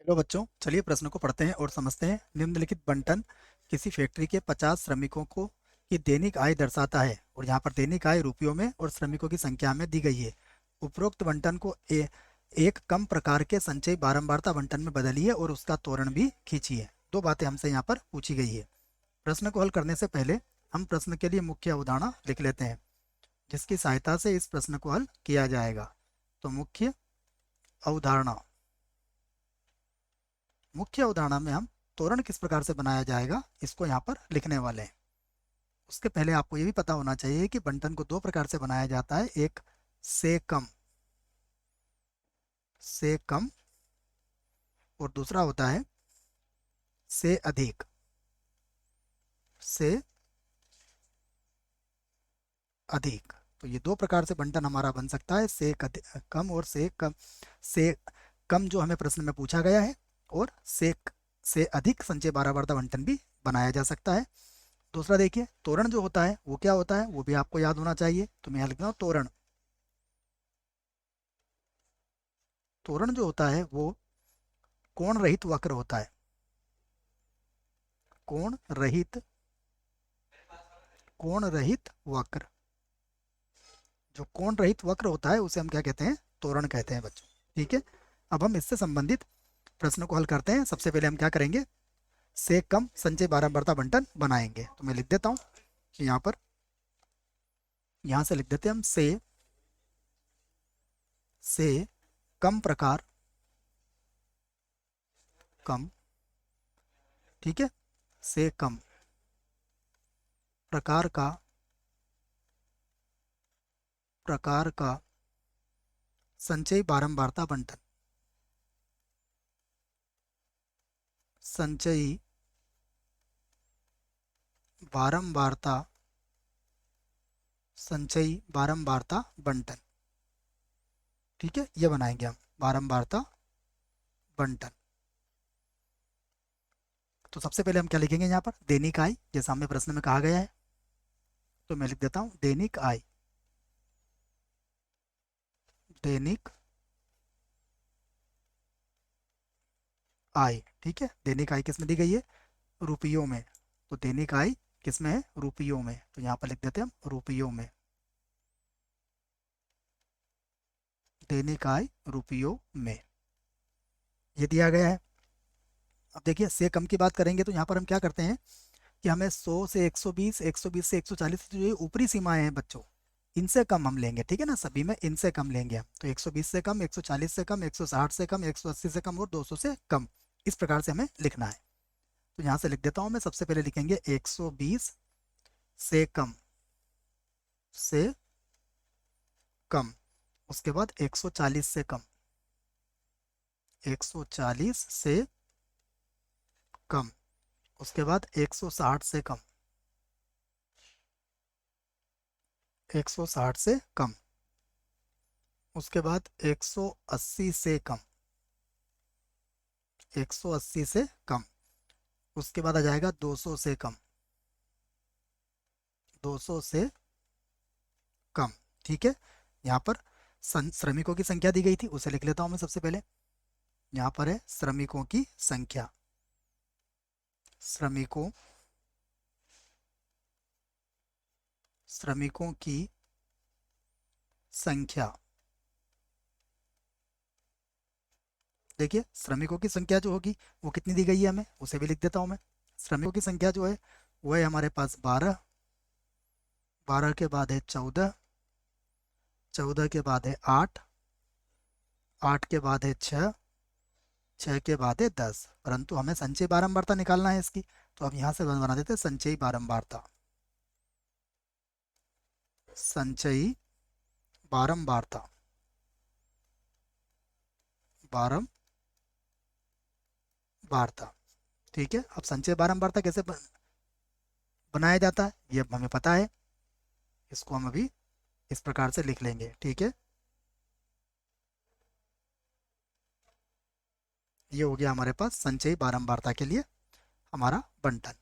Hello बच्चों, चलिए प्रश्न को पढ़ते हैं और समझते हैं। निम्नलिखित बंटन किसी फैक्ट्री के 50 श्रमिकों को की दैनिक आय दर्शाता है और यहाँ पर दैनिक आय रुपयों में और श्रमिकों की संख्या में दी गई है। उपरोक्त बंटन को एक कम प्रकार के संचयी बारंबारता बंटन में बदलिए और उसका त्वरण भी खींचिए। दो बातें हमसे यहाँ पर पूछी गई है। प्रश्न को हल करने से पहले हम प्रश्न के लिए मुख्य अवधारणा लिख लेते हैं, जिसकी सहायता से इस प्रश्न को हल किया जाएगा। तो अवधारणा मुख्य अवधारणा में हम तोरण किस प्रकार से बनाया जाएगा इसको यहाँ पर लिखने वाले हैं। उसके पहले आपको ये भी पता होना चाहिए कि बंटन को दो प्रकार से बनाया जाता है। एक से कम और दूसरा होता है से अधिक। से अधिक, तो ये दो प्रकार से बंटन हमारा बन सकता है, कम और से कम जो हमें प्रश्न में पूछा गया है, और से अधिक संचय बारहबारता बंटन भी बनाया जा सकता है। दूसरा देखिए, तोरण जो होता है वो क्या होता है, वो भी आपको याद होना चाहिए। तो मैं यहाँ लिखता हूँ तोरण। तोरण जो होता है वो कोण रहित वक्र होता है। कोण रहित कोण रहित वक्र, जो कोण रहित वक्र होता है उसे हम क्या कहते हैं, तोरण कहते हैं बच्चों। ठीक है, अब हम इससे संबंधित प्रश्न को हल करते हैं। सबसे पहले हम क्या करेंगे, से कम संचय बारंबारता बंटन बनाएंगे। तो मैं लिख देता हूँ कि यहाँ से लिख देते हैं हम से कम प्रकार कम। ठीक है, से कम प्रकार का संचयी बारंबारता बंटन। संचयी बारंबारता बंटन। ठीक है, ये बनाएंगे हम बारंबारता बंटन। तो सबसे पहले हम क्या लिखेंगे यहाँ पर, दैनिक आय, जैसा हमें प्रश्न में कहा गया है। तो मैं लिख देता हूँ दैनिक आय। दैनिक आय, ठीक है, दैनिक आय किस में दी गई है, रुपयों में। तो दैनिक आय किस में है, रुपयों में। तो यहाँ पर लिख देते हैं हम रुपयों में। दैनिक आय रुपयों में, ये दिया गया है। अब देखिए, से कम की बात करेंगे तो यहाँ पर हम क्या करते हैं कि हमें 100 से 120, 120 से 140 जो ये ऊपरी सीमाएं हैं बच्चों, इनसे कम हम लेंगे। ठीक है ना, सभी में इनसे कम लेंगे हम। तो 120 से कम, 140 से कम, 160 से कम, 180 से कम और 200 से कम, इस प्रकार से हमें लिखना है। तो यहाँ से लिख देता हूँ मैं। सबसे पहले लिखेंगे 120 से कम, से कम। उसके बाद 140 से कम, 140 से कम। उसके बाद 160 से कम, 160 से कम। उसके बाद 180 से कम, 180 से कम। उसके बाद आ जाएगा 200 से कम, 200 से कम। ठीक है, यहाँ पर श्रमिकों की संख्या दी गई थी, उसे लिख लेता हूँ मैं सबसे पहले। यहाँ पर है श्रमिकों की संख्या। श्रमिकों श्रमिकों की संख्या। देखिए, श्रमिकों की संख्या जो होगी वो कितनी दी गई है हमें, उसे भी लिख देता हूँ मैं। श्रमिकों की संख्या जो है वो है हमारे पास 12। 12 के बाद है 14। 14 के बाद है 8। 8 के बाद है 6। 6 के बाद है 10। परंतु हमें संचयी बारंबारता निकालना है इसकी, तो अब यहाँ से बना देते हैं संचयी बारंबारता। संचयी बारंबारता बारंबारता। ठीक है, अब संचय बारंबारता कैसे बनाया जाता है ये अब हमें पता है। इसको हम अभी इस प्रकार से लिख लेंगे। ठीक है, ये हो गया हमारे पास संचयी बारंबारता के लिए हमारा बंटन,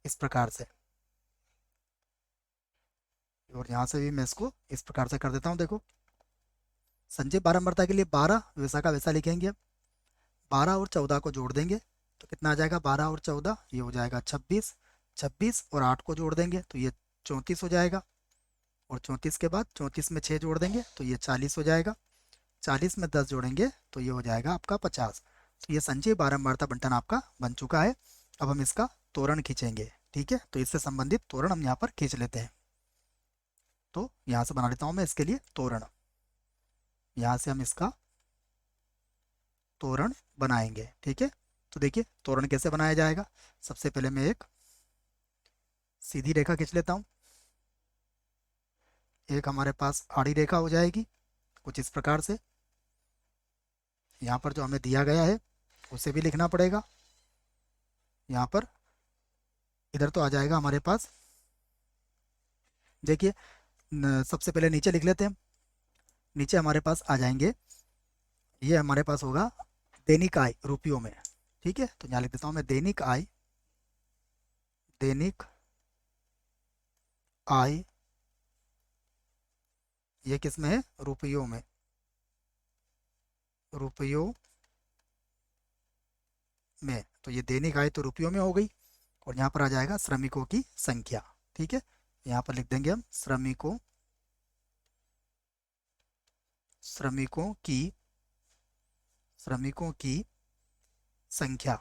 इस प्रकार से। और यहाँ से भी मैं इसको इस प्रकार से कर देता हूँ। देखो, संचयी बारंबारता के लिए 12 वैसा का वैसा लिखेंगे। 12 और 14 को जोड़ देंगे तो कितना आ जाएगा, 12 और 14 ये हो जाएगा 26, 26 और 8 को जोड़ देंगे तो ये 34 हो जाएगा, और 34 के बाद 34 में 6 जोड़ देंगे तो ये 40 हो जाएगा, 40 में 10 जोड़ेंगे तो ये हो जाएगा आपका 50। तो ये संचयी बारंबारता बंटन आपका बन चुका है। अब हम इसका तोरण खींचेंगे, ठीक है। तो इससे संबंधित तोरण हम यहाँ पर खींच लेते हैं। तो यहाँ से बना लेता हूँ मैं इसके लिए तोरण। यहाँ से हम इसका तोरण बनाएंगे, ठीक है। तो देखिए तोरण कैसे बनाया जाएगा। सबसे पहले मैं एक सीधी रेखा खींच लेता हूँ, एक हमारे पास आड़ी रेखा हो जाएगी कुछ इस प्रकार से। यहाँ पर जो हमें दिया गया है उसे भी लिखना पड़ेगा। यहाँ पर इधर तो आ जाएगा हमारे पास, देखिए सबसे पहले नीचे लिख लेते हैं। नीचे हमारे पास आ जाएंगे, ये हमारे पास होगा दैनिक आय रुपयों में, ठीक है। तो यहाँ लिख देता हूँ मैं दैनिक आय, दैनिक आय ये किस में है, रुपयों में, रुपयों में। तो ये दैनिक आय तो रुपयों में हो गई, और यहाँ पर आ जाएगा श्रमिकों की संख्या, ठीक है। यहाँ पर लिख देंगे हम श्रमिकों, श्रमिकों की संख्या,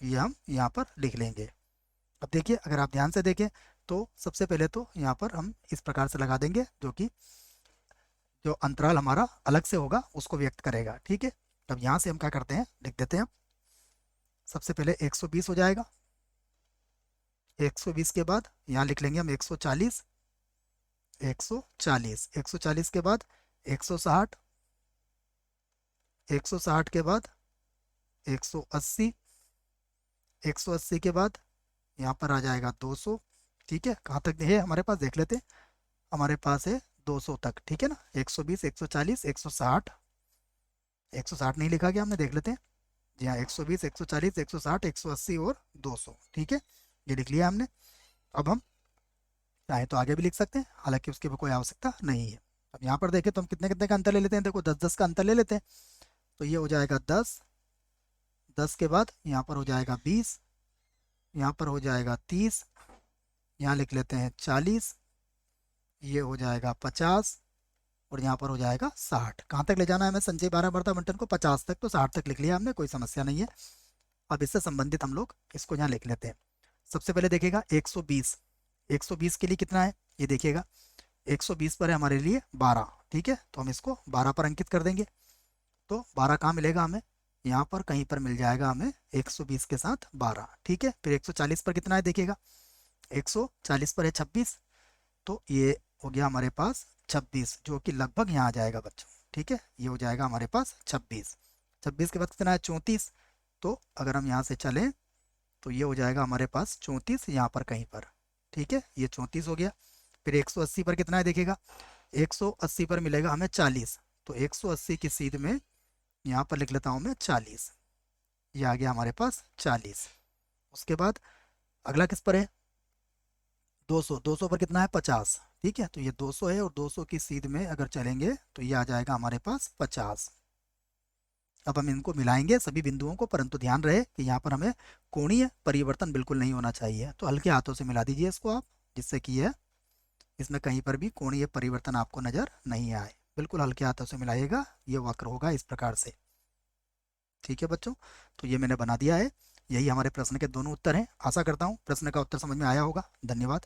ये हम यहाँ पर लिख लेंगे। अब देखिए अगर आप ध्यान से देखें तो सबसे पहले तो यहाँ पर हम इस प्रकार से लगा देंगे जो कि जो अंतराल हमारा अलग से होगा उसको व्यक्त करेगा, ठीक है। अब यहाँ से हम क्या करते हैं, लिख देते हैं सबसे पहले 120 हो जाएगा, 120 के बाद यहाँ लिख लेंगे हम 140, 140, 140 के बाद 160, 160 के बाद 180, 180 के बाद यहाँ पर आ जाएगा 200, ठीक है। कहाँ तक है हमारे पास देख लेते हैं, हमारे पास है 200 तक, ठीक है ना। 120, 140, 160, 160 नहीं लिखा गया हमने, देख लेते हैं जी हाँ, 120, 140, 160, 180 और 200, ठीक है, ये लिख लिया हमने। अब हम चाहे तो आगे भी लिख सकते हैं, हालांकि उसकी कोई आवश्यकता नहीं है। अब यहाँ पर देखें तो हम कितने कितने का अंतर ले लेते हैं, देखो 10-10 का अंतर ले लेते हैं। तो ये हो जाएगा 10, 10 के बाद यहाँ पर हो जाएगा 20, यहाँ पर हो जाएगा 30, यहाँ लिख लेते हैं 40, ये हो जाएगा 50, और यहाँ पर हो जाएगा 60। कहाँ तक ले जाना है हमें संचयी बारंबारता बंटन को, 50 तक। तो 60 तक लिख लिया हमने, कोई समस्या नहीं है। अब इससे संबंधित हम लोग इसको यहाँ लिख लेते हैं। सबसे पहले देखिएगा 120, 120 के लिए कितना है ये देखिएगा, 120 पर है हमारे लिए 12, ठीक है। तो हम इसको 12 पर अंकित कर देंगे। तो 12 कहाँ मिलेगा हमें, यहाँ पर कहीं पर मिल जाएगा हमें 120 के साथ 12, ठीक है। फिर 140 पर कितना है देखिएगा, 140 पर है 26, तो ये हो गया हमारे पास 26, जो कि लगभग यहाँ आ जाएगा बच्चों, ठीक है। ये हो जाएगा हमारे पास 26, 26 के बाद कितना है 34, तो अगर हम यहाँ से चलें तो ये हो जाएगा हमारे पास 34 यहाँ पर कहीं पर, ठीक है। ये 34 हो गया। फिर 180 पर कितना है देखिएगा, 180 पर मिलेगा हमें 40, तो 180 की सीध में यहाँ पर लिख लेता हूँ मैं 40, ये आ गया हमारे पास 40। उसके बाद अगला किस पर है 200, 200 पर कितना है 50, ठीक है। तो ये 200 है, और 200 की सीध में अगर चलेंगे तो ये आ जाएगा हमारे पास 50। अब हम इनको मिलाएंगे सभी बिंदुओं को, परंतु ध्यान रहे कि यहाँ पर हमें कोणीय परिवर्तन बिल्कुल नहीं होना चाहिए। तो हल्के हाथों से मिला दीजिए इसको आप, जिससे कि यह इसमें कहीं पर भी कोणीय परिवर्तन आपको नजर नहीं आए। बिल्कुल हल्के हाथों से मिलाइएगा, ये वक्र होगा इस प्रकार से, ठीक है बच्चों। तो ये मैंने बना दिया है। यही हमारे प्रश्न के दोनों उत्तर हैं। आशा करता हूँ प्रश्न का उत्तर समझ में आया होगा। धन्यवाद।